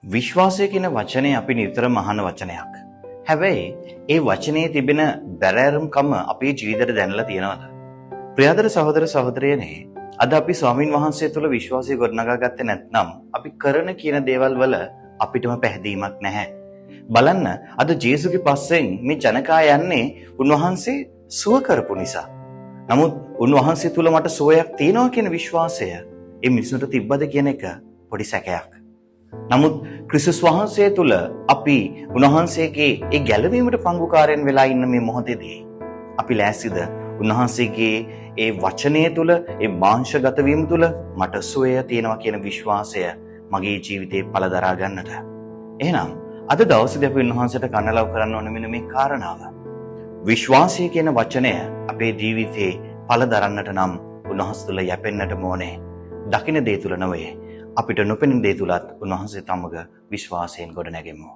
විශ්වාසය කියන වචනේ අපි නිතරම අහන වචනයක්. හැබැයි ඒ වචනේ තිබෙන බැරෑරුම්කම අපේ ජීවිතේට දැනලා තියෙනවද? ප්‍රියදර සහෝදර සහෝදරියනේ, අද අපි ස්වාමින් වහන්සේ තුළ විශ්වාසය ගොඩනගා ගත්තේ නැත්නම් අපි කරන කියන දේවල් වල අපිටම පැහැදීමක් නැහැ. බලන්න, අද ජේසුගේ පස්සෙන් මේ ජනකා යන්නේ උන්වහන්සේ සුව කරපු නිසා. නමුත් උන්වහන්සේ තුළ මට සුවයක් තියෙනවා කියන විශ්වාසය ඒ මිනිසුන්ට තිබ්බද කියන එක පොඩි සැකයක්. නමුත් ක්‍රිස්තුස් වහන්සේ තුළ අපි උන්වහන්සේගේ ඒ ගැලවීමට පංගුකාරයන් වෙලා ඉන්න මේ මොහොතේදී අපි ලෑස්තිද උන්වහන්සේගේ ඒ වචනය තුළ ඒ මාංශගත වීම තුළ මට සුවය තියෙනවා කියන විශ්වාසය මගේ ජීවිතේ පළ දරා ගන්නට. එහෙනම් අද දවසේදී අපි උන්වහන්සේට කන්නලව් කරන්න ඕන මෙන්න මේ කාරණාව. විශ්වාසය කියන වචනය අපේ ජීවිතේ පළ දරන්නට නම් උන්වහන්සේ තුළ යැපෙන්නට ඕනේ. දකින්න දේ තුළ නෙවෙයි, අපිට නොපෙනෙන දේ තුලත් උන්වහන්සේ තමග විශ්වාසයෙන් ගොඩ නැගෙමු.